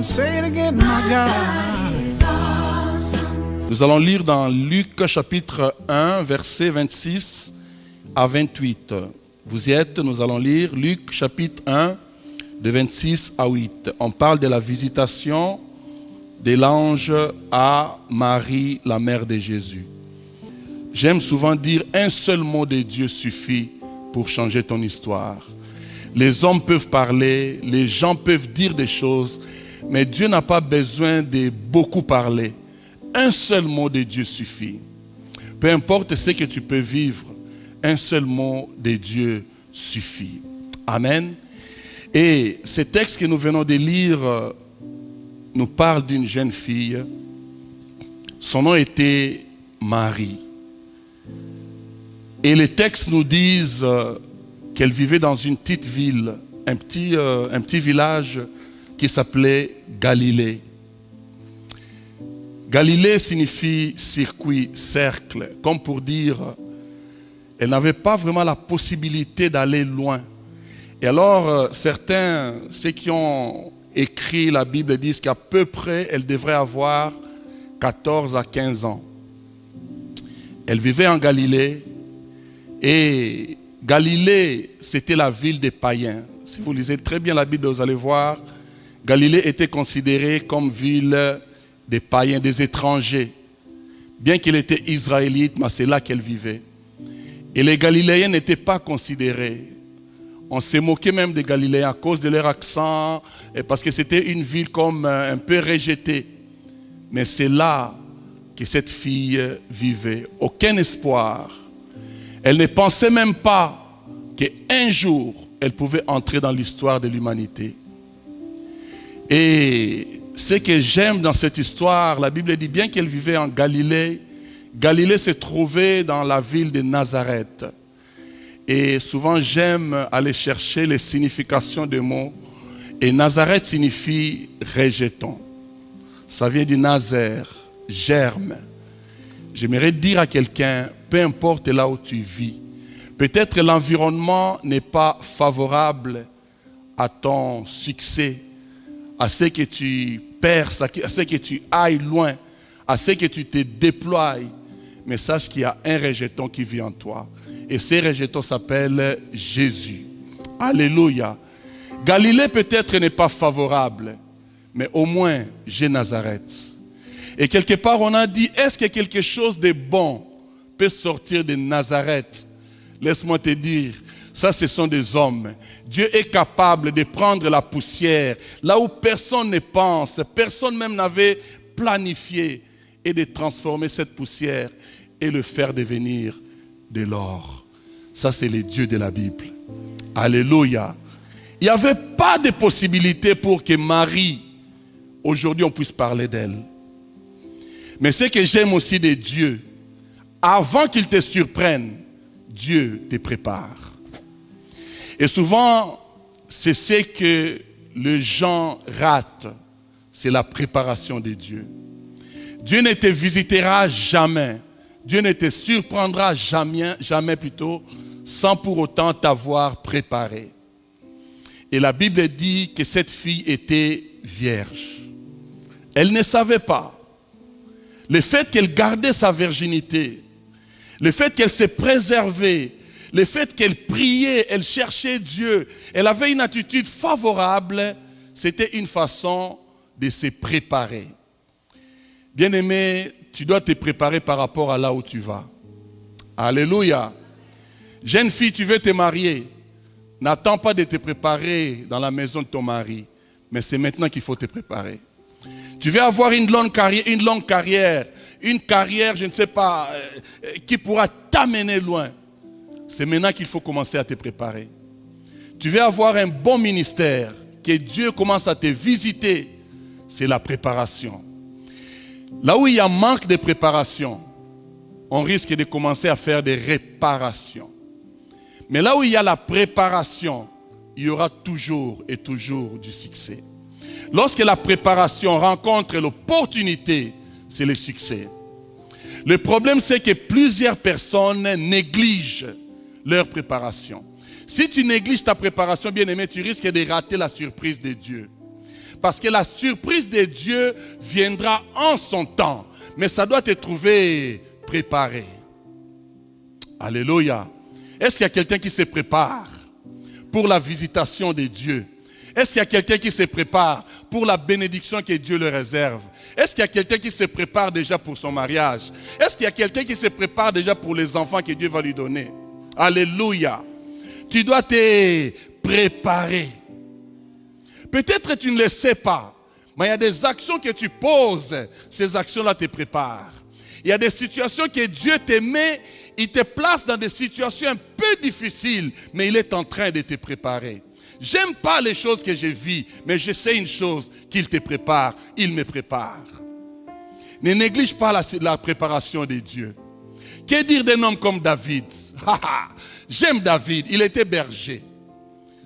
Say it again, my God. Nous allons lire dans Luc chapitre 1, versets 26 à 28. Vous y êtes, nous allons lire Luc chapitre 1, de 26 à 8. On parle de la visitation de l'ange à Marie, la mère de Jésus. J'aime souvent dire un seul mot de Dieu suffit pour changer ton histoire. Les hommes peuvent parler, les gens peuvent dire des choses, mais Dieu n'a pas besoin de beaucoup parler. Un seul mot de Dieu suffit. Peu importe ce que tu peux vivre, un seul mot de Dieu suffit. Amen. Et ce texte que nous venons de lire nous parle d'une jeune fille. Son nom était Marie. Et les textes nous disent qu'elle vivait dans une petite ville, un petit village qui s'appelait Galilée. Galilée signifie circuit, cercle, comme pour dire, elle n'avait pas vraiment la possibilité d'aller loin. Et alors, certains, ceux qui ont écrit la Bible disent qu'à peu près, elle devrait avoir 14 à 15 ans. Elle vivait en Galilée et Galilée, c'était la ville des païens. Si vous lisez très bien la Bible, vous allez voir, Galilée était considérée comme ville des païens, des étrangers. Bien qu'elle était israélite, mais c'est là qu'elle vivait. Et les Galiléens n'étaient pas considérés. On s'est moqué même des Galiléens à cause de leur accent, et parce que c'était une ville comme un peu rejetée. Mais c'est là que cette fille vivait. Aucun espoir. Elle ne pensait même pas qu'un jour, elle pouvait entrer dans l'histoire de l'humanité. Et ce que j'aime dans cette histoire, la Bible dit bien qu'elle vivait en Galilée. Galilée se trouvait dans la ville de Nazareth. Et souvent j'aime aller chercher les significations des mots. Et Nazareth signifie rejeton. Ça vient du Nazaire, germe. J'aimerais dire à quelqu'un, peu importe là où tu vis, peut-être l'environnement n'est pas favorable à ton succès, à ce que tu perces, à ce que tu ailles loin, à ce que tu te déploies. Mais sache qu'il y a un rejeton qui vit en toi. Et ce rejeton s'appelle Jésus. Alléluia. Galilée peut-être n'est pas favorable, mais au moins j'ai Nazareth. Et quelque part on a dit, est-ce que quelque chose de bon peut sortir de Nazareth? Laisse-moi te dire, ça ce sont des hommes. Dieu est capable de prendre la poussière, là où personne ne pense, personne même n'avait planifié, et de transformer cette poussière et le faire devenir de l'or. Ça c'est le Dieu de la Bible. Alléluia. Il n'y avait pas de possibilité pour que Marie, aujourd'hui on puisse parler d'elle. Mais ce que j'aime aussi de Dieu, avant qu'il te surprenne, Dieu te prépare. Et souvent, c'est ce que les gens ratent, c'est la préparation de Dieu. Dieu ne te visitera jamais, Dieu ne te surprendra jamais plutôt, sans pour autant t'avoir préparé. Et la Bible dit que cette fille était vierge. Elle ne savait pas. Le fait qu'elle gardait sa virginité, le fait qu'elle s'est préservée, le fait qu'elle priait, elle cherchait Dieu, elle avait une attitude favorable, c'était une façon de se préparer. Bien-aimé, tu dois te préparer par rapport à là où tu vas. Alléluia. Jeune fille, tu veux te marier. N'attends pas de te préparer dans la maison de ton mari, mais c'est maintenant qu'il faut te préparer. Tu veux avoir une longue carrière, une carrière, je ne sais pas, qui pourra t'amener loin. C'est maintenant qu'il faut commencer à te préparer. Tu veux avoir un bon ministère, que Dieu commence à te visiter, c'est la préparation. Là où il y a manque de préparation, on risque de commencer à faire des réparations. Mais là où il y a la préparation, il y aura toujours et toujours du succès. Lorsque la préparation rencontre l'opportunité, c'est le succès. Le problème, c'est que plusieurs personnes négligent leur préparation. Si tu négliges ta préparation, bien-aimé, tu risques de rater la surprise de Dieu. Parce que la surprise de Dieu viendra en son temps. Mais ça doit te trouver préparé. Alléluia. Est-ce qu'il y a quelqu'un qui se prépare pour la visitation de Dieu? Est-ce qu'il y a quelqu'un qui se prépare pour la bénédiction que Dieu le réserve? Est-ce qu'il y a quelqu'un qui se prépare déjà pour son mariage? Est-ce qu'il y a quelqu'un qui se prépare déjà pour les enfants que Dieu va lui donner? Alléluia. Tu dois te préparer. Peut-être tu ne le sais pas, mais il y a des actions que tu poses, ces actions-là te préparent. Il y a des situations que Dieu te met, il te place dans des situations un peu difficiles, mais il est en train de te préparer. J'aime pas les choses que je vis, mais je sais une chose, qu'il te prépare, il me prépare. Ne néglige pas la préparation de Dieu. Que dire d'un homme comme David? J'aime David, il était berger,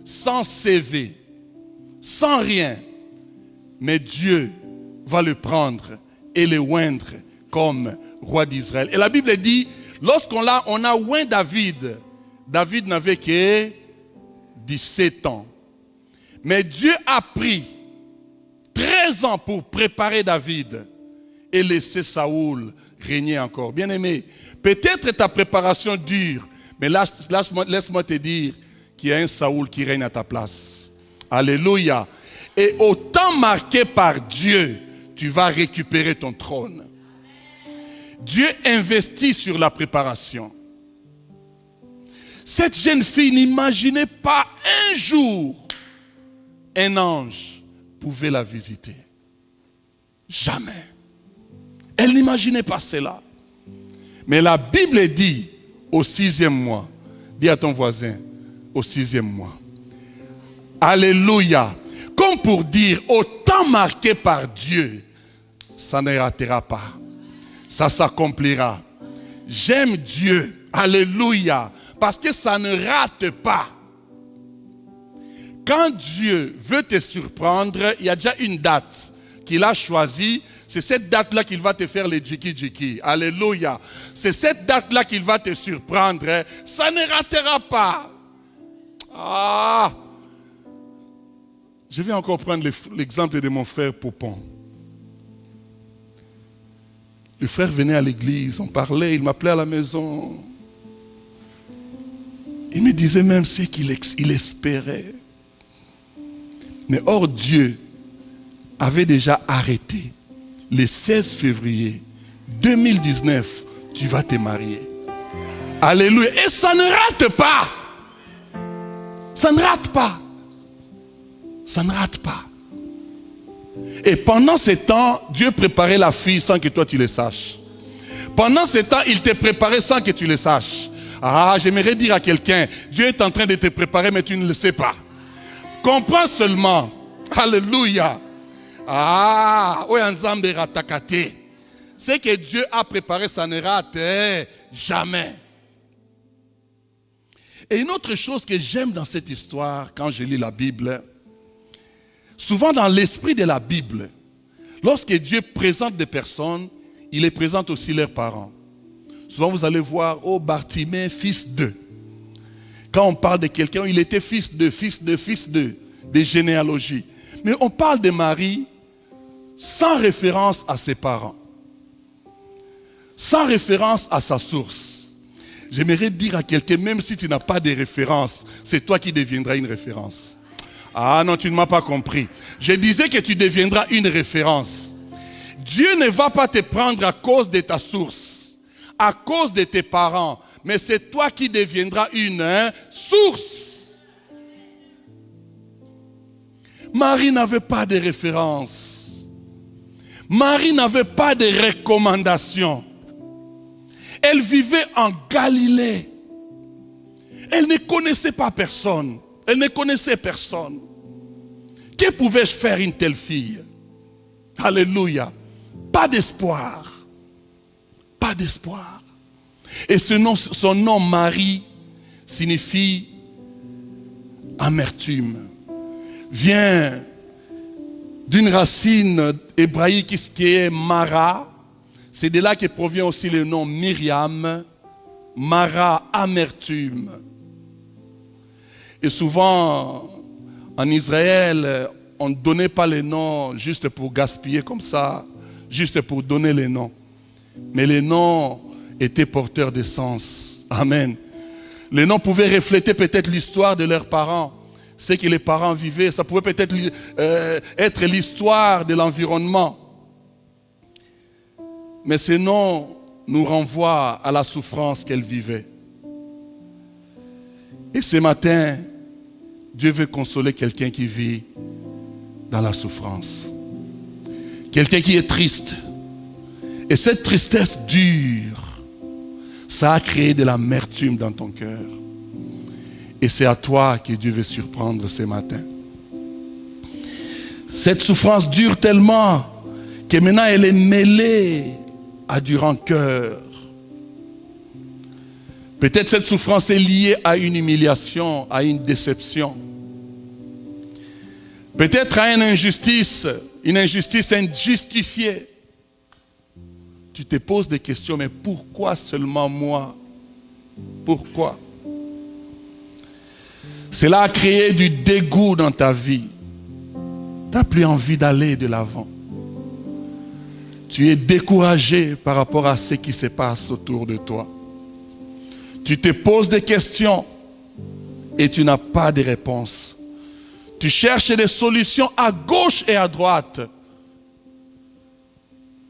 sans CV, sans rien. Mais Dieu va le prendre et le oindre comme roi d'Israël. Et la Bible dit, lorsqu'on a oint David, David n'avait que 17 ans. Mais Dieu a pris 13 ans pour préparer David et laisser Saoul régner encore. Bien-aimé, peut-être ta préparation dure, mais laisse-moi te dire qu'il y a un Saoul qui règne à ta place. Alléluia. Et au temps marqué par Dieu, tu vas récupérer ton trône. Dieu investit sur la préparation. Cette jeune fille n'imaginait pas un jour un ange pouvait la visiter. Jamais. Elle n'imaginait pas cela. Mais la Bible dit au 6e mois, dis à ton voisin, au 6e mois. Alléluia. Comme pour dire, au temps marqué par Dieu, ça ne ratera pas. Ça s'accomplira. J'aime Dieu. Alléluia. Parce que ça ne rate pas. Quand Dieu veut te surprendre, il y a déjà une date qu'il a choisie. C'est cette date-là qu'il va te faire les djiki-djiki. Alléluia. C'est cette date-là qu'il va te surprendre. Ça ne ratera pas. Ah. Je vais encore prendre l'exemple de mon frère Popon. Le frère venait à l'église, on parlait, il m'appelait à la maison. Il me disait même ce qu'il espérait. Mais or Dieu avait déjà arrêté. Le 16 février 2019, tu vas te marier. Alléluia. Et ça ne rate pas. Ça ne rate pas. Ça ne rate pas. Et pendant ce temps, Dieu préparait la fille sans que toi tu le saches. Pendant ce temps, il te préparait sans que tu le saches. Ah, j'aimerais dire à quelqu'un, Dieu est en train de te préparer, mais tu ne le sais pas. Comprends seulement. Alléluia. Ah, ce que Dieu a préparé, ça ne rate jamais. Et une autre chose que j'aime dans cette histoire, quand je lis la Bible, souvent dans l'esprit de la Bible, lorsque Dieu présente des personnes, il les présente aussi leurs parents. Souvent vous allez voir, oh Bartimée, fils d'eux. Quand on parle de quelqu'un, il était fils de, des généalogies. Mais on parle de Marie sans référence à ses parents. Sans référence à sa source. J'aimerais dire à quelqu'un, même si tu n'as pas de référence, c'est toi qui deviendras une référence. Ah non, tu ne m'as pas compris. Je disais que tu deviendras une référence. Dieu ne va pas te prendre à cause de ta source, à cause de tes parents, mais c'est toi qui deviendras une source. Marie n'avait pas de référence. Marie n'avait pas de recommandation. Elle vivait en Galilée. Elle ne connaissait pas personne. Elle ne connaissait personne. Que pouvais-je faire une telle fille? Alléluia. Pas d'espoir. Pas d'espoir. Et son nom Marie signifie amertume. Vient d'une racine hébraïque qui est Mara. C'est de là que provient aussi le nom Myriam. Mara, amertume. Et souvent, en Israël, on ne donnait pas les noms juste pour gaspiller comme ça, juste pour donner les noms. Mais les noms étaient porteurs de sens. Amen. Les noms pouvaient refléter peut-être l'histoire de leurs parents, ce que les parents vivaient. Ça pouvait peut-être être l'histoire de l'environnement. Mais ces noms nous renvoient à la souffrance qu'elles vivaient. Et ce matin, Dieu veut consoler quelqu'un qui vit dans la souffrance. Quelqu'un qui est triste. Et cette tristesse dure, ça a créé de l'amertume dans ton cœur. Et c'est à toi que Dieu veut surprendre ce matin. Cette souffrance dure tellement que maintenant elle est mêlée à du rancœur. Peut-être cette souffrance est liée à une humiliation, à une déception. Peut-être à une injustice injustifiée. Tu te poses des questions, mais pourquoi seulement moi? Pourquoi? Cela a créé du dégoût dans ta vie. Tu n'as plus envie d'aller de l'avant. Tu es découragé par rapport à ce qui se passe autour de toi. Tu te poses des questions et tu n'as pas de réponse. Tu cherches des solutions à gauche et à droite.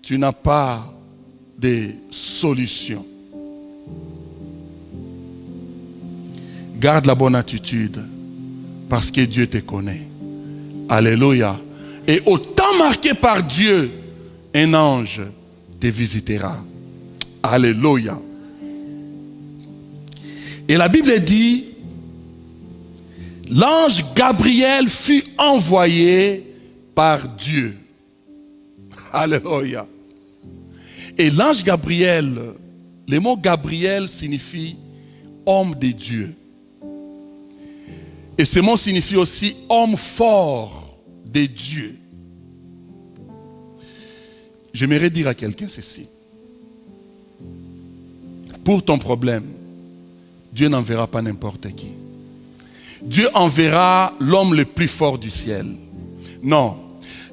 Tu n'as pas de solutions. Garde la bonne attitude parce que Dieu te connaît. Alléluia. Et au temps marqué par Dieu, un ange te visitera. Alléluia. Et la Bible dit, l'ange Gabriel fut envoyé par Dieu. Alléluia. Et l'ange Gabriel, le mot Gabriel signifie homme de Dieu. Et ce mot signifie aussi homme fort de Dieu. J'aimerais dire à quelqu'un ceci. Pour ton problème, Dieu n'enverra pas n'importe qui. Dieu enverra l'homme le plus fort du ciel. Non,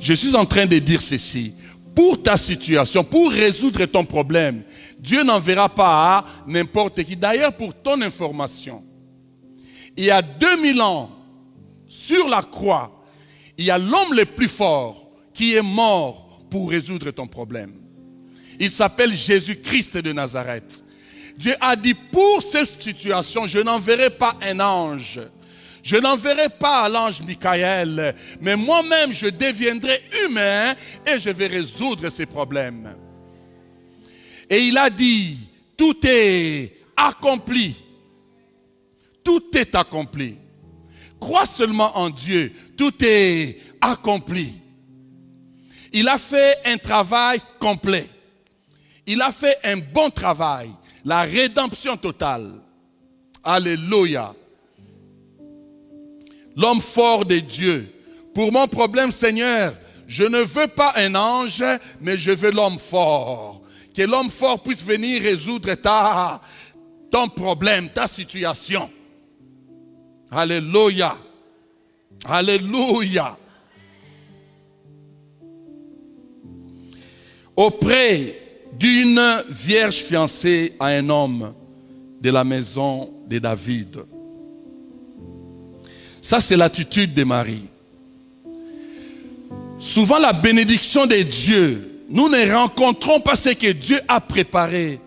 je suis en train de dire ceci. Pour ta situation, pour résoudre ton problème, Dieu n'enverra pas n'importe qui. D'ailleurs, pour ton information, il y a 2000 ans, sur la croix, il y a l'homme le plus fort qui est mort pour résoudre ton problème. Il s'appelle Jésus-Christ de Nazareth. Dieu a dit, pour cette situation, je n'enverrai pas un ange. Je n'enverrai pas l'ange Michael, mais moi-même je deviendrai humain et je vais résoudre ces problèmes. Et il a dit, tout est accompli. Tout est accompli. Crois seulement en Dieu, tout est accompli. Il a fait un travail complet. Il a fait un bon travail. La rédemption totale. Alléluia. L'homme fort de Dieu. Pour mon problème, Seigneur, je ne veux pas un ange, mais je veux l'homme fort. Que l'homme fort puisse venir résoudre ton problème, ta situation. Alléluia. Alléluia. Auprès d'une vierge fiancée à un homme de la maison de David. Ça, c'est l'attitude de Marie. Souvent, la bénédiction de Dieu, nous ne rencontrons pas ce que Dieu a préparé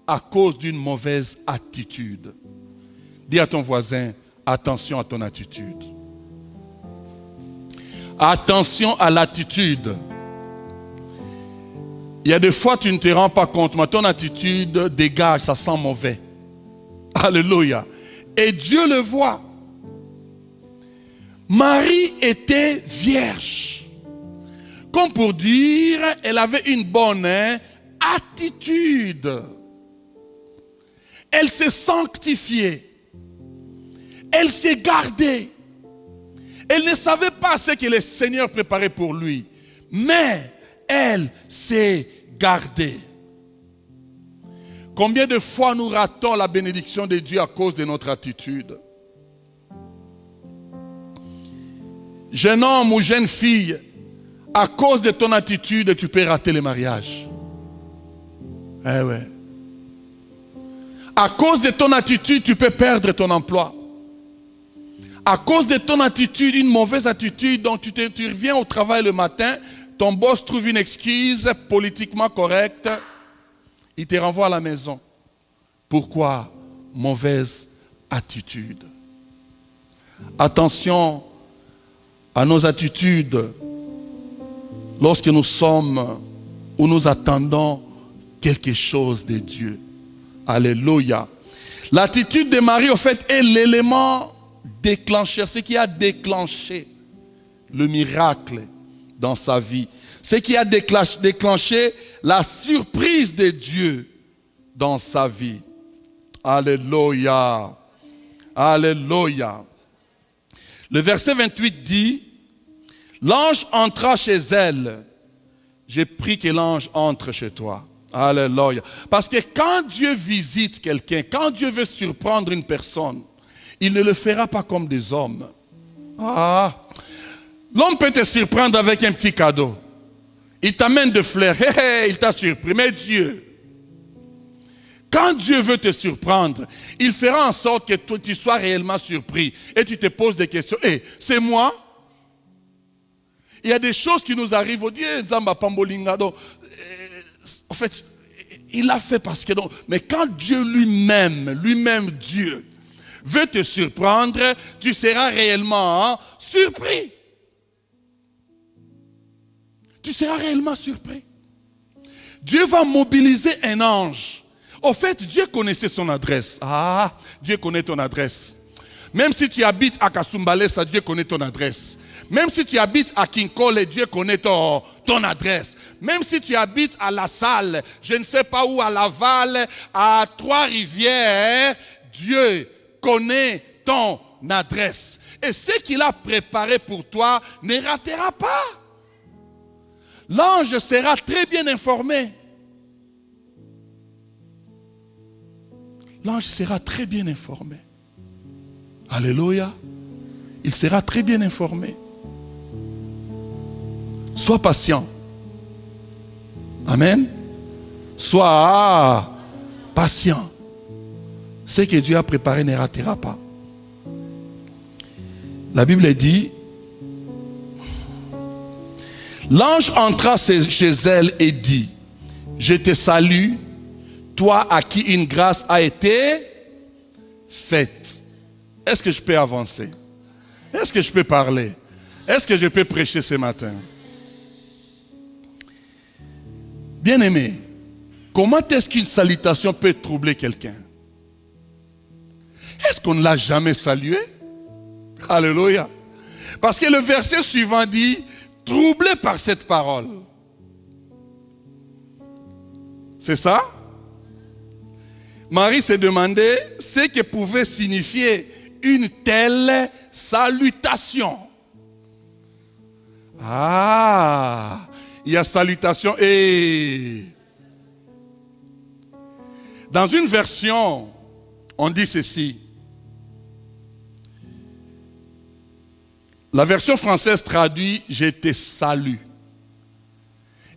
à cause d'une mauvaise attitude. Dis à ton voisin, attention à ton attitude. Attention à l'attitude. Il y a des fois, tu ne te rends pas compte, mais ton attitude dégage, ça sent mauvais. Alléluia. Et Dieu le voit. Marie était vierge. Comme pour dire, elle avait une bonne attitude. Elle s'est sanctifiée. Elle s'est gardée. Elle ne savait pas ce que le Seigneur préparait pour lui. Mais elle s'est gardée. Combien de fois nous ratons la bénédiction de Dieu à cause de notre attitude? Jeune homme ou jeune fille, à cause de ton attitude, tu peux rater le mariage. Eh ouais. À cause de ton attitude, tu peux perdre ton emploi. À cause de ton attitude, une mauvaise attitude, donc tu reviens au travail le matin, ton boss trouve une excuse politiquement correcte, il te renvoie à la maison. Pourquoi? Mauvaise attitude. Attention à nos attitudes lorsque nous sommes ou nous attendons quelque chose de Dieu. Alléluia. L'attitude de Marie, au fait, est l'élément déclencheur, ce qui a déclenché le miracle dans sa vie. Ce qui a déclenché la surprise de Dieu dans sa vie. Alléluia. Alléluia. Le verset 28 dit, l'ange entra chez elle. J'ai pris que l'ange entre chez toi. Alléluia. Parce que quand Dieu visite quelqu'un, quand Dieu veut surprendre une personne, il ne le fera pas comme des hommes. Ah, l'homme peut te surprendre avec un petit cadeau. Il t'amène de fleurs. Il t'a surpris. Mais Dieu, quand Dieu veut te surprendre, il fera en sorte que toi, tu sois réellement surpris. Et tu te poses des questions. C'est moi? Il y a des choses qui nous arrivent. On dit, en fait, il l'a fait parce que... Donc, mais quand Dieu lui-même Dieu, veut te surprendre, tu seras réellement surpris. Tu seras réellement surpris. Dieu va mobiliser un ange. Au fait, Dieu connaissait son adresse. Ah, Dieu connaît ton adresse. Même si tu habites à Kasumbalesa, Dieu connaît ton adresse. Même si tu habites à Kinkole, Dieu connaît ton adresse. Même si tu habites à La Salle, je ne sais pas où, à Laval, à Trois-Rivières, Dieu connaît ton adresse. Et ce qu'il a préparé pour toi ne ratera pas. L'ange sera très bien informé. L'ange sera très bien informé. Alléluia. Il sera très bien informé. Sois patient. Amen. Sois patient. Ce que Dieu a préparé ne ratera pas. La Bible dit, l'ange entra chez elle et dit, je te salue, toi à qui une grâce a été faite. Est-ce que je peux avancer? Est-ce que je peux parler? Est-ce que je peux prêcher ce matin? Bien-aimé, comment est-ce qu'une salutation peut troubler quelqu'un? Est-ce qu'on ne l'a jamais salué? Alléluia. Parce que le verset suivant dit, troublé par cette parole. C'est ça? Marie s'est demandé ce que pouvait signifier une telle salutation. Ah, il y a salutation et... Dans une version, on dit ceci. La version française traduit « Je te salue ».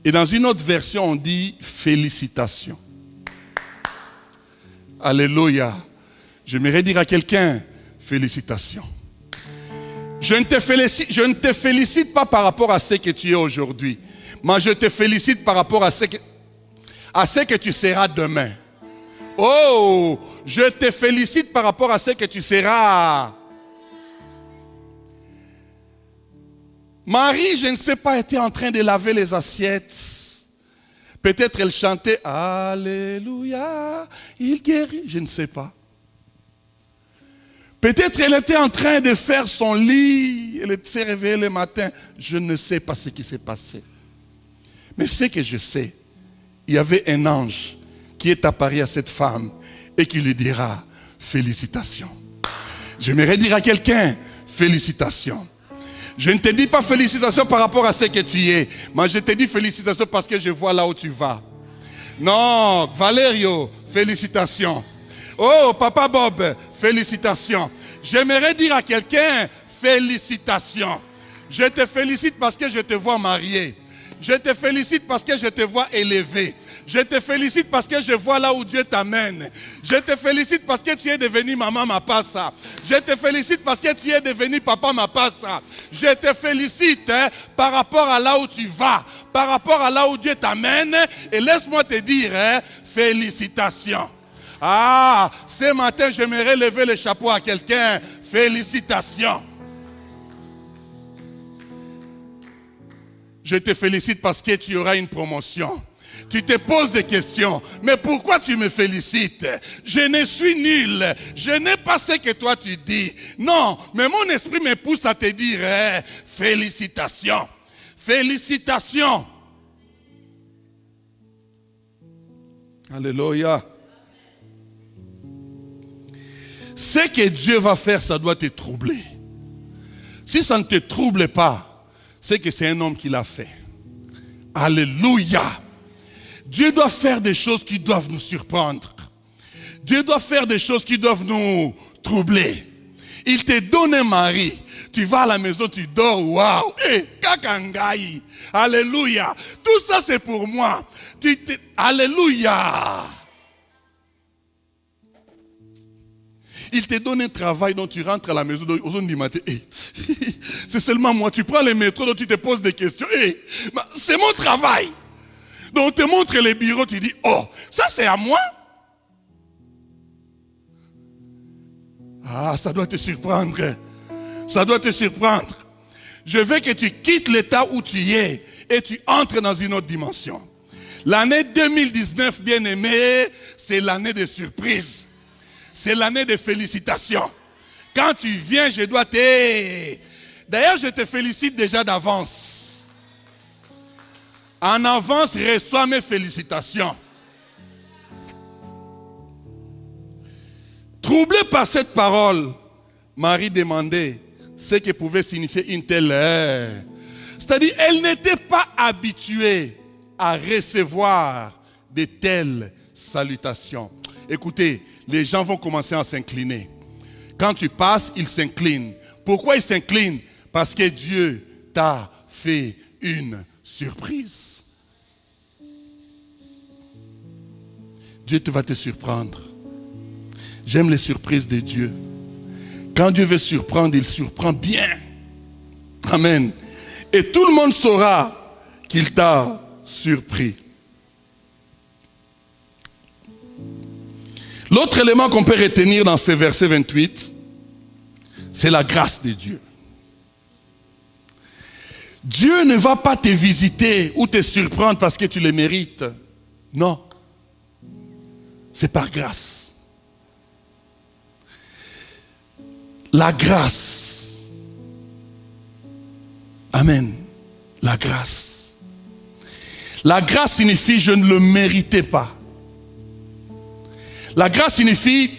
Et dans une autre version, on dit « Félicitations ». Alléluia. J'aimerais dire à quelqu'un « Félicitations ». Je ne te félicite pas par rapport à ce que tu es aujourd'hui. Mais je te félicite par rapport à ce que tu seras demain. Oh, je te félicite par rapport à ce que tu seras. Marie, je ne sais pas, était en train de laver les assiettes. Peut-être elle chantait Alléluia, il guérit. Je ne sais pas. Peut-être elle était en train de faire son lit. Elle s'est réveillée le matin. Je ne sais pas ce qui s'est passé. Mais ce que je sais, il y avait un ange qui est apparu à cette femme et qui lui dira félicitations. J'aimerais dire à quelqu'un félicitations. Je ne te dis pas félicitations par rapport à ce que tu es, mais je te dis félicitations parce que je vois là où tu vas. Non, Valerio, félicitations. Oh, Papa Bob, félicitations. J'aimerais dire à quelqu'un félicitations. Je te félicite parce que je te vois marié. Je te félicite parce que je te vois élevé. Je te félicite parce que je vois là où Dieu t'amène. Je te félicite parce que tu es devenu maman mapassa. Je te félicite parce que tu es devenu papa mapassa. Je te félicite par rapport à là où tu vas, par rapport à là où Dieu t'amène. Et laisse-moi te dire, félicitations. Ah, ce matin, j'aimerais lever le chapeau à quelqu'un. Félicitations. Je te félicite parce que tu auras une promotion. Tu te poses des questions. Mais pourquoi tu me félicites? Je ne suis nul. Je n'ai pas ce que toi tu dis. Non, mais mon esprit me pousse à te dire, félicitations. Félicitations. Alléluia. Ce que Dieu va faire, ça doit te troubler. Si ça ne te trouble pas, c'est que c'est un homme qui l'a fait. Alléluia. Dieu doit faire des choses qui doivent nous surprendre. Dieu doit faire des choses qui doivent nous troubler. Il te donne un mari. Tu vas à la maison, tu dors, waouh. Kakangai. Alléluia. Tout ça c'est pour moi. Alléluia. Il te donne un travail dont tu rentres à la maison aux zones du matin. C'est seulement moi. Tu prends le métro, donc tu te poses des questions. C'est mon travail. Donc on te montre les bureaux, tu dis, oh, ça c'est à moi. Ah, ça doit te surprendre. Ça doit te surprendre. Je veux que tu quittes l'état où tu es et tu entres dans une autre dimension. L'année 2019, bien-aimé, c'est l'année de surprise. C'est l'année de félicitations. Quand tu viens, je dois te... D'ailleurs, je te félicite déjà d'avance. En avance, reçois mes félicitations. Troublé par cette parole, Marie demandait ce que pouvait signifier une telle... C'est-à-dire, elle n'était pas habituée à recevoir de telles salutations. Écoutez, les gens vont commencer à s'incliner. Quand tu passes, ils s'inclinent. Pourquoi ils s'inclinent? Parce que Dieu t'a fait une surprise. Dieu va te surprendre. J'aime les surprises de Dieu. Quand Dieu veut surprendre, il surprend bien. Amen. Et tout le monde saura qu'il t'a surpris. L'autre élément qu'on peut retenir dans ce verset 28, c'est la grâce de Dieu. Dieu ne va pas te visiter ou te surprendre parce que tu le mérites. Non. C'est par grâce. La grâce. Amen. La grâce. La grâce signifie je ne le méritais pas. La grâce signifie,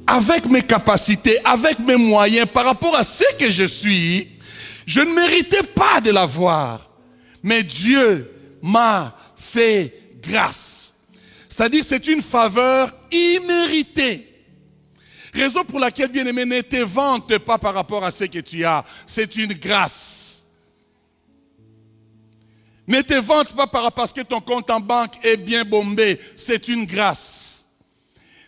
avec mes capacités, avec mes moyens, par rapport à ce que je suis, je ne méritais pas de l'avoir. Mais Dieu m'a fait grâce. C'est-à-dire c'est une faveur imméritée. Raison pour laquelle, bien-aimé, ne te vante pas par rapport à ce que tu as. C'est une grâce. Ne te vante pas par rapport à ce que ton compte en banque est bien bombé. C'est une grâce.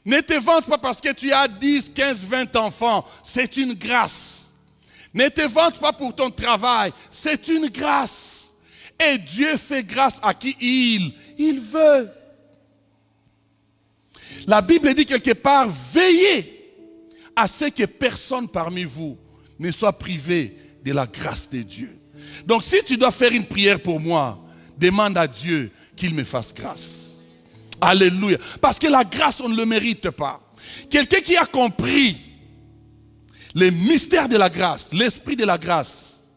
Ne te vante pas parce que tu as 10, 15, 20 enfants. C'est une grâce. Ne te vante pas pour ton travail. C'est une grâce. Et Dieu fait grâce à qui il veut. La Bible dit quelque part, veillez à ce que personne parmi vous ne soit privé de la grâce de Dieu. Donc si tu dois faire une prière pour moi, demande à Dieu qu'il me fasse grâce. Alléluia. Parce que la grâce, on ne le mérite pas. Quelqu'un qui a compris les mystères de la grâce, l'esprit de la grâce,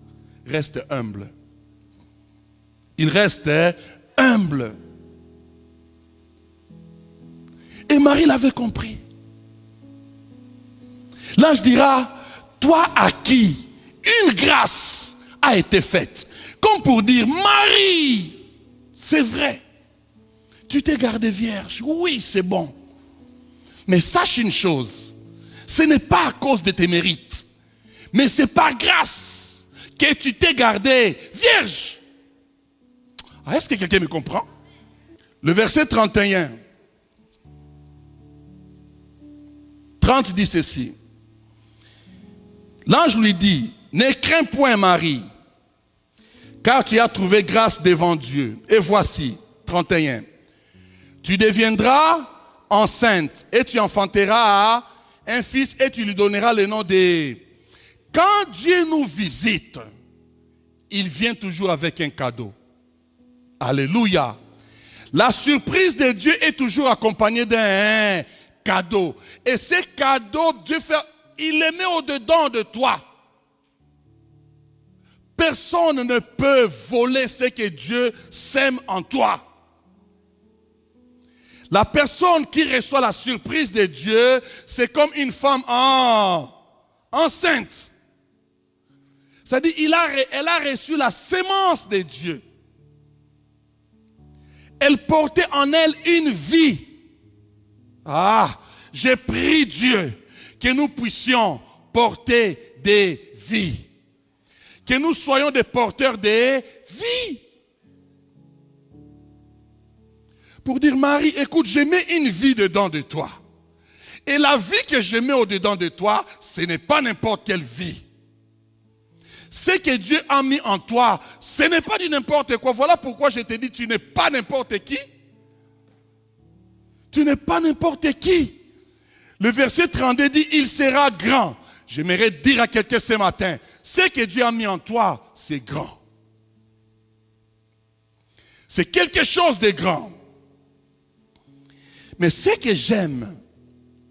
reste humble. Il reste humble. Et Marie l'avait compris. L'ange dira, toi à qui une grâce a été faite. Comme pour dire, Marie, c'est vrai. Tu t'es gardée vierge. Oui, c'est bon. Mais sache une chose. Ce n'est pas à cause de tes mérites. Mais c'est par grâce que tu t'es gardée vierge. Ah, est-ce que quelqu'un me comprend? Le verset 31. 30 dit ceci. L'ange lui dit, ne crains point Marie, car tu as trouvé grâce devant Dieu. Et voici, 31. Tu deviendras enceinte et tu enfanteras un fils et tu lui donneras le nom de... Quand Dieu nous visite, il vient toujours avec un cadeau. Alléluia. La surprise de Dieu est toujours accompagnée d'un cadeau. Et ce cadeau, Dieu fait, il le met au-dedans de toi. Personne ne peut voler ce que Dieu sème en toi. La personne qui reçoit la surprise de Dieu, c'est comme une femme enceinte. C'est-à-dire, elle a reçu la sémence de Dieu. Elle portait en elle une vie. Ah, j'ai prié Dieu que nous puissions porter des vies. Que nous soyons des porteurs de vie. Pour dire, Marie, écoute, je mets une vie dedans de toi. Et la vie que je mets au-dedans de toi, ce n'est pas n'importe quelle vie. Ce que Dieu a mis en toi, ce n'est pas du n'importe quoi. Voilà pourquoi je te dis, tu n'es pas n'importe qui. Tu n'es pas n'importe qui. Le verset 32 dit, il sera grand. J'aimerais dire à quelqu'un ce matin, ce que Dieu a mis en toi, c'est grand. C'est quelque chose de grand. Mais ce que j'aime,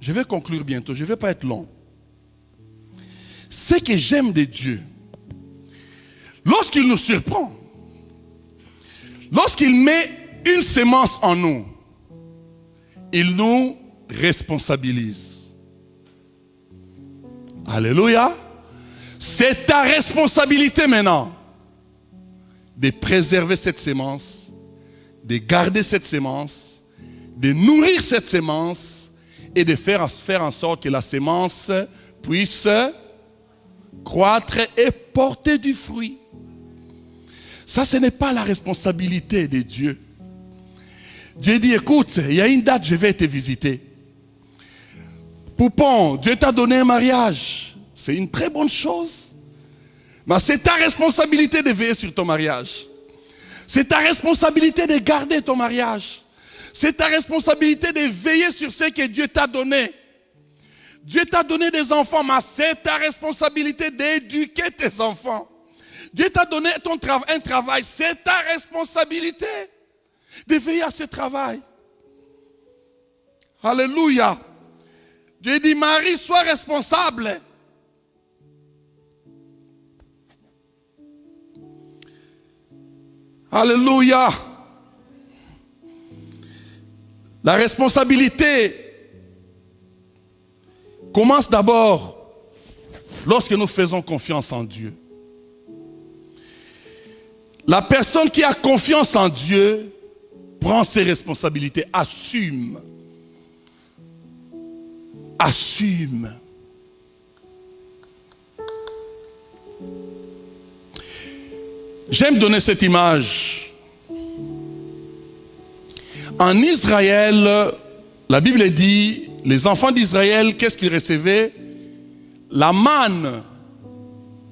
je vais conclure bientôt, je ne vais pas être long. Ce que j'aime de Dieu, lorsqu'il nous surprend, lorsqu'il met une sémence en nous, il nous responsabilise. Alléluia. C'est ta responsabilité maintenant de préserver cette sémence, de garder cette sémence, de nourrir cette sémence et de faire en sorte que la sémence puisse croître et porter du fruit. Ça, ce n'est pas la responsabilité de Dieu. Dieu dit, écoute, il y a une date, je vais te visiter. Poupon, Dieu t'a donné un mariage. C'est une très bonne chose. Mais c'est ta responsabilité de veiller sur ton mariage. C'est ta responsabilité de garder ton mariage. C'est ta responsabilité de veiller sur ce que Dieu t'a donné. Dieu t'a donné des enfants, mais c'est ta responsabilité d'éduquer tes enfants. Dieu t'a donné un travail, c'est ta responsabilité de veiller à ce travail. Alléluia. Dieu dit, Marie, sois responsable. Alléluia. La responsabilité commence d'abord lorsque nous faisons confiance en Dieu. La personne qui a confiance en Dieu prend ses responsabilités, assume. Assume. J'aime donner cette image. En Israël, la Bible dit, les enfants d'Israël, qu'est-ce qu'ils recevaient? La manne.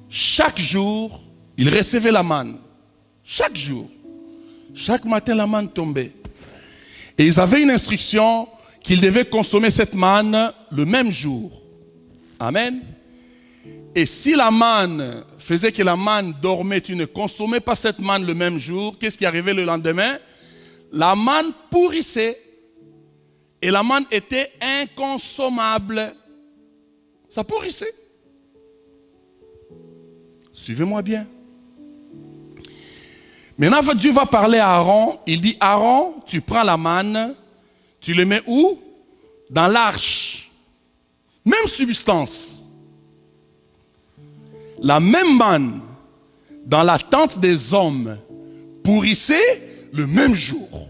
Chaque jour, ils recevaient la manne. Chaque jour. Chaque matin, la manne tombait. Et ils avaient une instruction qu'ils devaient consommer cette manne le même jour. Amen. Et si la manne faisait que la manne dormait, tu ne consommais pas cette manne le même jour, qu'est-ce qui arrivait le lendemain? La manne pourrissait. Et la manne était inconsommable. Ça pourrissait. Suivez-moi bien. Maintenant, Dieu va parler à Aaron. Il dit, Aaron, tu prends la manne, tu le mets où? Dans l'arche. Même substance. La même manne dans la tente des hommes pourrissait le même jour.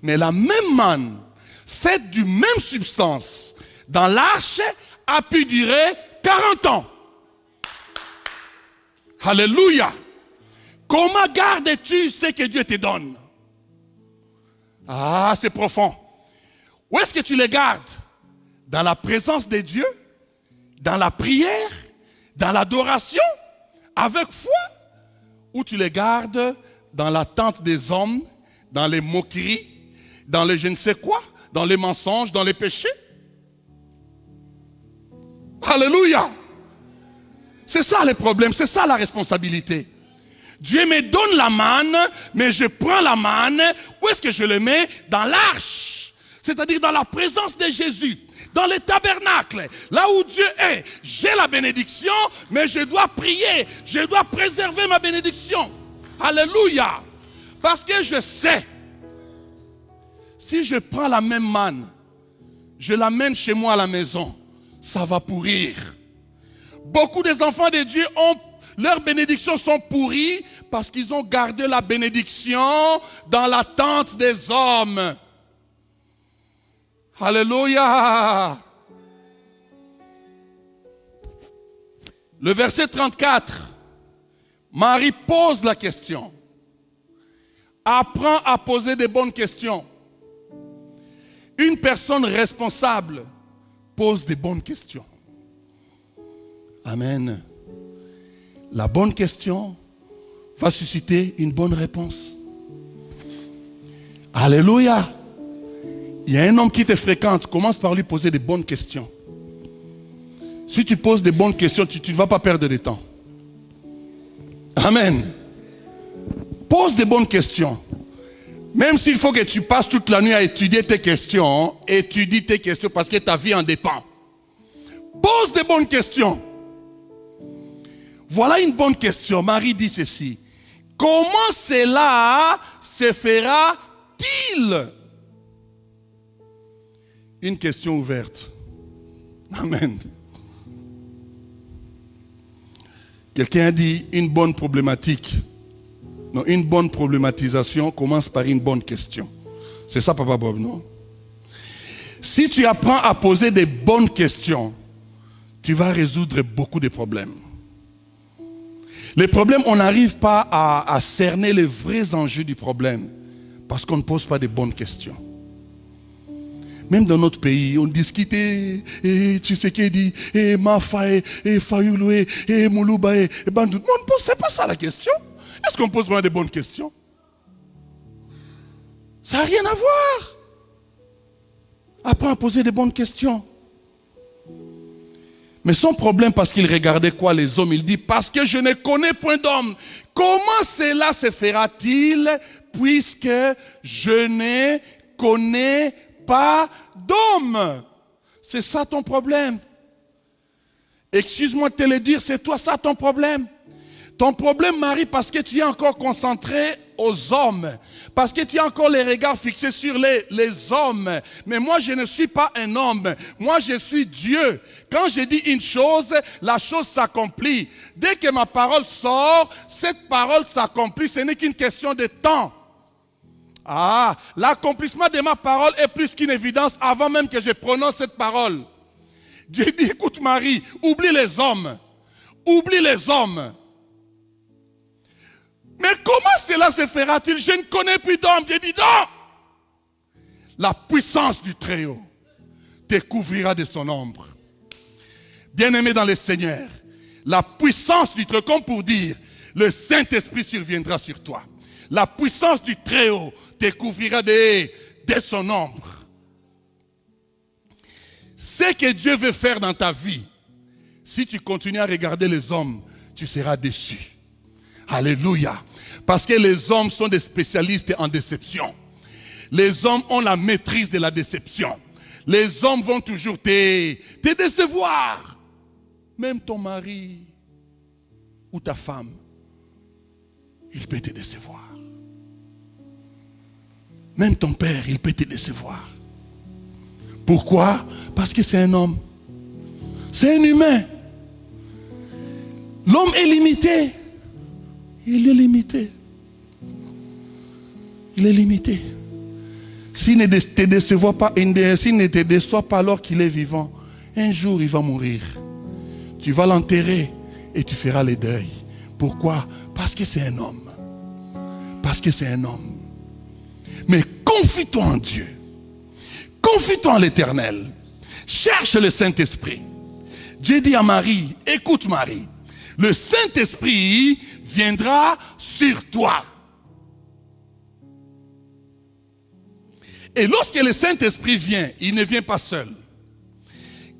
Mais la même manne faite du même substance dans l'arche a pu durer 40 ans. Alléluia. Comment gardes-tu ce que Dieu te donne? Ah, c'est profond. Où est-ce que tu les gardes? Dans la présence de Dieu? Dans la prière? Dans l'adoration? Avec foi? Ou tu les gardes dans l'attente des hommes, dans les moqueries, dans les je ne sais quoi, dans les mensonges, dans les péchés? Alléluia. C'est ça le problème, c'est ça la responsabilité. Dieu me donne la manne, mais je prends la manne, où est-ce que je le mets? Dans l'arche, c'est-à-dire dans la présence de Jésus, dans le tabernacle, là où Dieu est. J'ai la bénédiction, mais je dois prier, je dois préserver ma bénédiction. Alléluia. Parce que je sais, si je prends la même manne, je l'amène chez moi à la maison, ça va pourrir. Beaucoup des enfants de Dieu ont leurs bénédictions sont pourries parce qu'ils ont gardé la bénédiction dans l'attente des hommes. Alléluia. Le verset 34, Marie pose la question. Apprends à poser des bonnes questions. Une personne responsable pose des bonnes questions. Amen. La bonne question va susciter une bonne réponse. Alléluia. Il y a un homme qui te fréquente, commence par lui poser des bonnes questions. Si tu poses des bonnes questions, tu ne vas pas perdre de temps. Amen. Pose des bonnes questions. Même s'il faut que tu passes toute la nuit à étudier tes questions, étudie tes questions parce que ta vie en dépend. Pose des bonnes questions. Voilà une bonne question. Marie dit ceci. Comment cela se fera-t-il? Une question ouverte. Amen. Quelqu'un a dit une bonne problématique. Non, une bonne problématisation commence par une bonne question. C'est ça, Papa Bob, non? Si tu apprends à poser des bonnes questions, tu vas résoudre beaucoup de problèmes. Les problèmes, on n'arrive pas à cerner les vrais enjeux du problème parce qu'on ne pose pas de bonnes questions. Même dans notre pays, on discute, Tshisekedi, Mafa, Fayulu, Moulouba, Bandou. On ne pose pas ça la question. Est-ce qu'on pose vraiment des bonnes questions? Ça n'a rien à voir. Apprends à poser des bonnes questions. Mais son problème, parce qu'il regardait quoi les hommes, il dit, parce que je ne connais point d'homme. Comment cela se fera-t-il puisque je ne connais pas d'homme? C'est ça ton problème. Excuse-moi de te le dire, c'est toi ça ton problème. Ton problème, Marie, parce que tu es encore concentré aux hommes. Parce que tu as encore les regards fixés sur les hommes. Mais moi, je ne suis pas un homme. Moi, je suis Dieu. Quand je dis une chose, la chose s'accomplit. Dès que ma parole sort, cette parole s'accomplit. Ce n'est qu'une question de temps. Ah, l'accomplissement de ma parole est plus qu'une évidence avant même que je prononce cette parole. Dieu dit, écoute Marie, oublie les hommes. Oublie les hommes. Mais comment cela se fera-t-il? Je ne connais plus d'homme. Dieu dit non. La puissance du Très-Haut te couvrira de son ombre. Bien-aimé dans le Seigneur, la puissance du Très-Haut, comme pour dire, le Saint-Esprit surviendra sur toi. La puissance du Très-Haut te couvrira de son ombre. Ce que Dieu veut faire dans ta vie, si tu continues à regarder les hommes, tu seras déçu. Alléluia. Parce que les hommes sont des spécialistes en déception. Les hommes ont la maîtrise de la déception. Les hommes vont toujours te décevoir. Même ton mari ou ta femme, il peut te décevoir. Même ton père, il peut te décevoir. Pourquoi? Parce que c'est un homme. C'est un humain. L'homme est limité. Il est limité. Il est limité. S'il ne te déçoit pas, s'il ne te déçoit pas alors qu'il est vivant, un jour il va mourir. Tu vas l'enterrer et tu feras le deuil. Pourquoi? Parce que c'est un homme. Parce que c'est un homme. Mais confie-toi en Dieu. Confie-toi en l'Éternel. Cherche le Saint-Esprit. Dieu dit à Marie, écoute Marie, le Saint-Esprit viendra sur toi. Et lorsque le Saint-Esprit vient, il ne vient pas seul.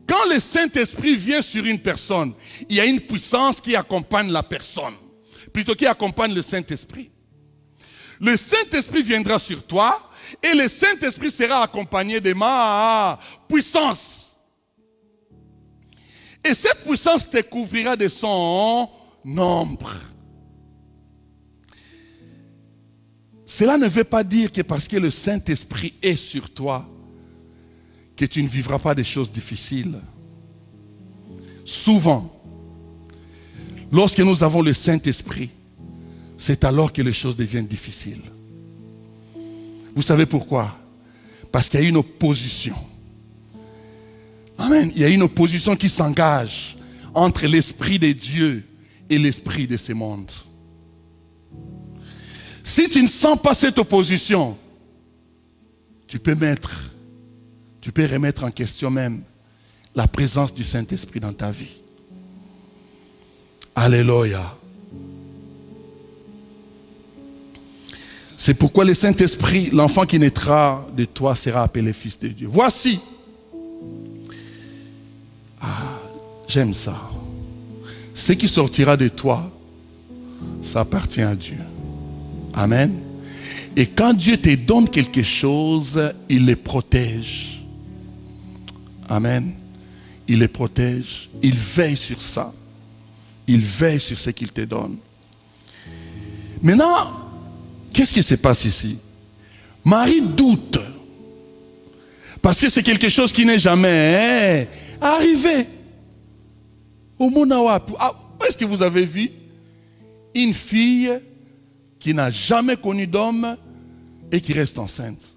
Quand le Saint-Esprit vient sur une personne, il y a une puissance qui accompagne la personne, plutôt qui accompagne le Saint-Esprit. Le Saint-Esprit viendra sur toi et le Saint-Esprit sera accompagné de ma puissance. Et cette puissance te couvrira de son ombre. Cela ne veut pas dire que parce que le Saint-Esprit est sur toi, que tu ne vivras pas des choses difficiles. Souvent, lorsque nous avons le Saint-Esprit, c'est alors que les choses deviennent difficiles. Vous savez pourquoi? Parce qu'il y a une opposition. Amen. Il y a une opposition qui s'engage entre l'Esprit de Dieu et l'Esprit de ce monde. Si tu ne sens pas cette opposition, tu peux remettre en question même la présence du Saint-Esprit dans ta vie. Alléluia. C'est pourquoi le Saint-Esprit, l'enfant qui naîtra de toi sera appelé fils de Dieu. Voici. J'aime ça. Ce qui sortira de toi, ça appartient à Dieu. Amen. Et quand Dieu te donne quelque chose, il les protège. Amen. Il les protège. Il veille sur ça. Il veille sur ce qu'il te donne. Maintenant, qu'est-ce qui se passe ici? Marie doute. Parce que c'est quelque chose qui n'est jamais arrivé. Au Monawapu. Est-ce que vous avez vu une fille qui n'a jamais connu d'homme et qui reste enceinte?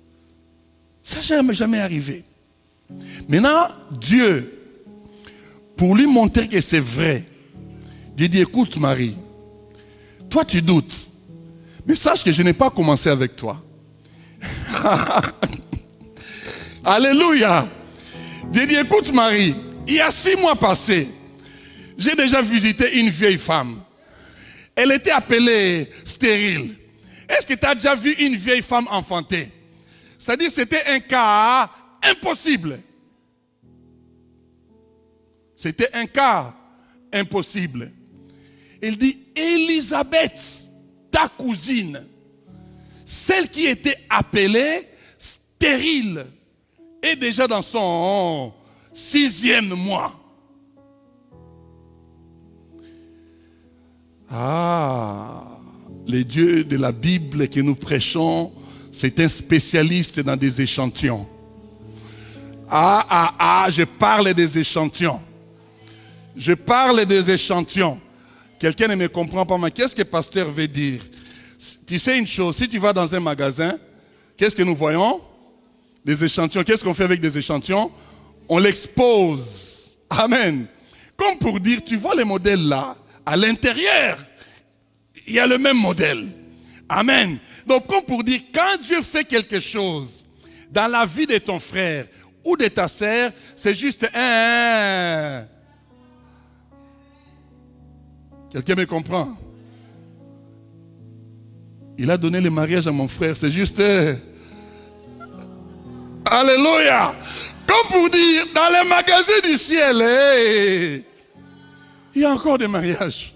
Ça n'est jamais arrivé. Maintenant, Dieu, pour lui montrer que c'est vrai, Dieu dit, écoute Marie, toi tu doutes, mais sache que je n'ai pas commencé avec toi. Alléluia. Dieu dit, écoute Marie, il y a 6 mois passés, j'ai déjà visité une vieille femme. Elle était appelée stérile. Est-ce que tu as déjà vu une vieille femme enfanter? C'est-à-dire que c'était un cas impossible. C'était un cas impossible. Il dit, Élisabeth, ta cousine, celle qui était appelée stérile, est déjà dans son 6e mois. Le Dieu de la Bible que nous prêchons, c'est un spécialiste dans des échantillons. Je parle des échantillons. Je parle des échantillons. Quelqu'un ne me comprend pas, mais qu'est-ce que le pasteur veut dire? Tu sais une chose, si tu vas dans un magasin, qu'est-ce que nous voyons? Des échantillons. Qu'est-ce qu'on fait avec des échantillons? On l'expose. Amen. Comme pour dire, tu vois les modèles là, à l'intérieur, il y a le même modèle. Amen. Donc, comme pour dire, quand Dieu fait quelque chose dans la vie de ton frère ou de ta sœur, c'est juste un... Quelqu'un me comprend? Il a donné le mariage à mon frère, c'est juste... Alléluia. Comme pour dire, dans les magasins du ciel, il y a encore des mariages.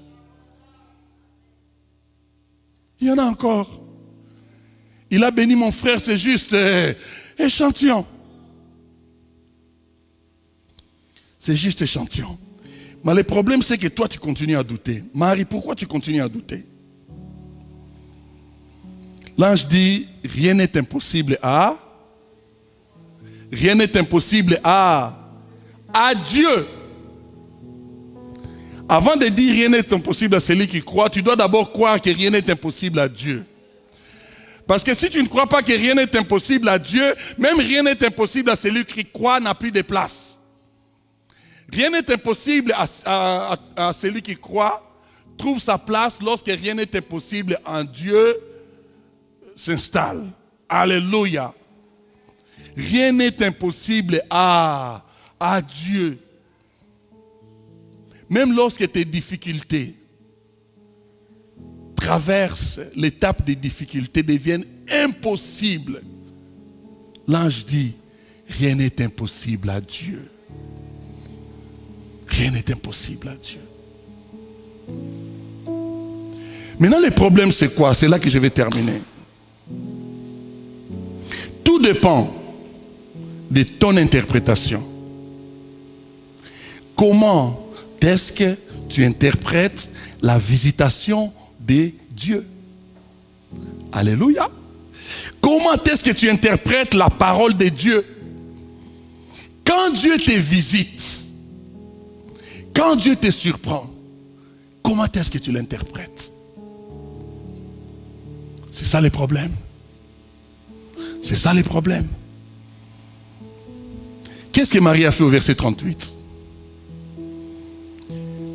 Il y en a encore. Il a béni mon frère, c'est juste échantillon. C'est juste échantillon. Mais le problème, c'est que toi, tu continues à douter. Marie, pourquoi tu continues à douter? L'ange dit, rien n'est impossible à... Rien n'est impossible à Dieu. Avant de dire rien n'est impossible à celui qui croit, tu dois d'abord croire que rien n'est impossible à Dieu. Parce que si tu ne crois pas que rien n'est impossible à Dieu, même rien n'est impossible à celui qui croit n'a plus de place. Rien n'est impossible à celui qui croit. trouve sa place lorsque rien n'est impossible en Dieu s'installe. Alléluia. Rien n'est impossible à Dieu. Même lorsque tes difficultés traversent l'étape des difficultés, deviennent impossibles, l'ange dit, rien n'est impossible à Dieu. Rien n'est impossible à Dieu. Maintenant, le problème, c'est quoi? C'est là que je vais terminer. Tout dépend de ton interprétation. Comment est-ce que tu interprètes la visitation de Dieu? Alléluia. Comment est-ce que tu interprètes la parole de Dieu? Quand Dieu te visite, quand Dieu te surprend, comment est-ce que tu l'interprètes? C'est ça le problème. C'est ça le problème. Qu'est-ce que Marie a fait au verset 38?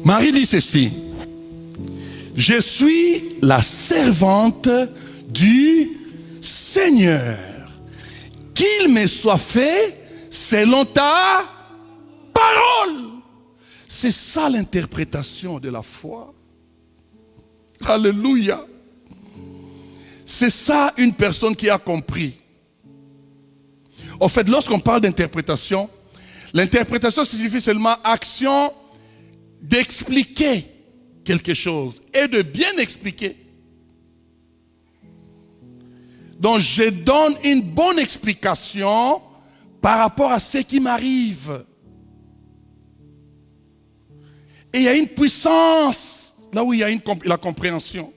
Marie dit ceci: je suis la servante du Seigneur. Qu'il me soit fait selon ta parole. C'est ça l'interprétation de la foi. Alléluia. C'est ça une personne qui a compris. En fait, lorsqu'on parle d'interprétation, l'interprétation signifie seulement action d'expliquer quelque chose et de bien expliquer. Donc, je donne une bonne explication par rapport à ce qui m'arrive. Et il y a une puissance là où il y a la compréhension.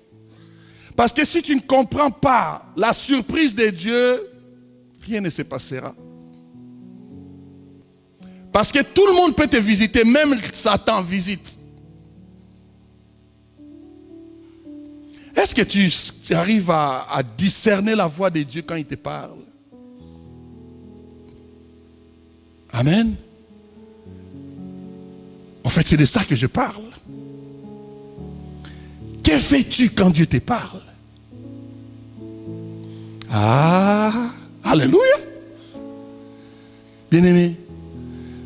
Parce que si tu ne comprends pas la surprise de Dieu, rien ne se passera. Parce que tout le monde peut te visiter, même Satan visite. Est-ce que tu arrives à discerner la voix de Dieu quand il te parle? Amen. En fait, c'est de ça que je parle. Que fais-tu quand Dieu te parle? Ah, alléluia. Bien-aimé,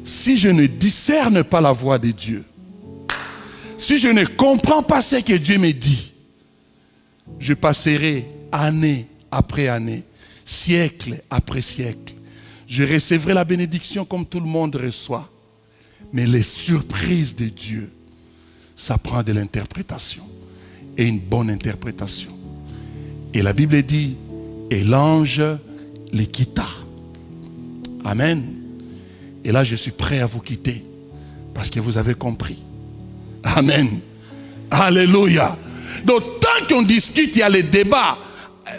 si je ne discerne pas la voix de Dieu, si je ne comprends pas ce que Dieu me dit, je passerai année après année, siècle après siècle. Je recevrai la bénédiction comme tout le monde reçoit. Mais les surprises de Dieu, ça prend de l'interprétation. Et une bonne interprétation. Et la Bible dit, et l'ange les quitta. Amen. Et là, je suis prêt à vous quitter. Parce que vous avez compris. Amen. Alléluia. Donc, tant qu'on discute, il y a les débats.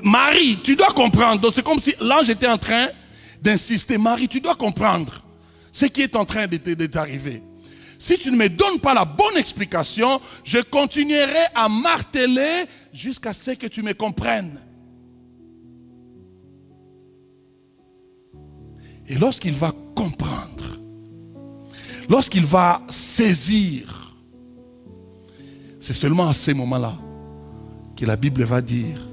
Marie, tu dois comprendre. Donc, c'est comme si l'ange était en train d'insister. Marie, tu dois comprendre ce qui est en train de t'arriver. Si tu ne me donnes pas la bonne explication, je continuerai à marteler jusqu'à ce que tu me comprennes. Et lorsqu'il va comprendre, lorsqu'il va saisir, c'est seulement à ce moment-là que la Bible va dire,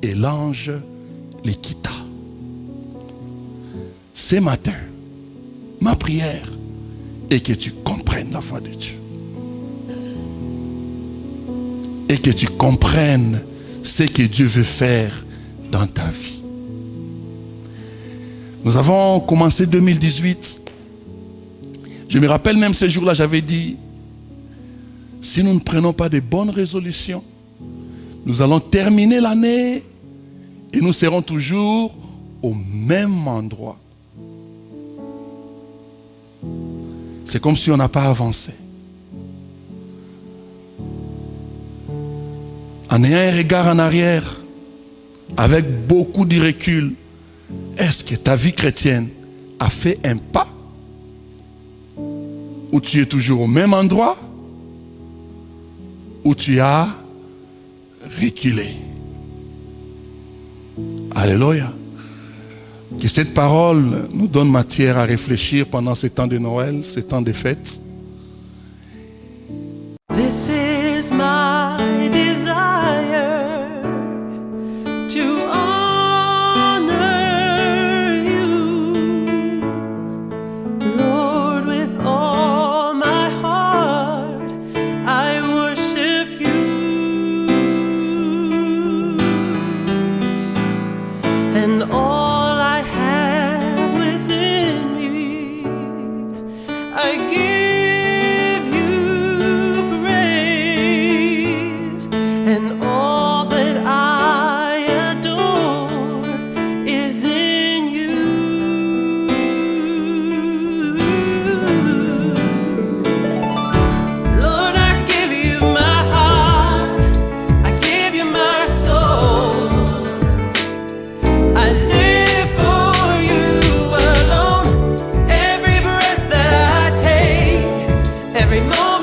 et l'ange les quitta. Ce matin, ma prière est que tu comprennes la foi de Dieu. Et que tu comprennes ce que Dieu veut faire dans ta vie. Nous avons commencé 2018. Je me rappelle même ce jour-là, j'avais dit, si nous ne prenons pas de bonnes résolutions, nous allons terminer l'année et nous serons toujours au même endroit. C'est comme si on n'a pas avancé. En ayant un regard en arrière, avec beaucoup de recul, est-ce que ta vie chrétienne a fait un pas? Ou tu es toujours au même endroit? Ou tu as reculé? Alléluia. Que cette parole nous donne matière à réfléchir pendant ces temps de Noël, ces temps de fête. This is my vraiment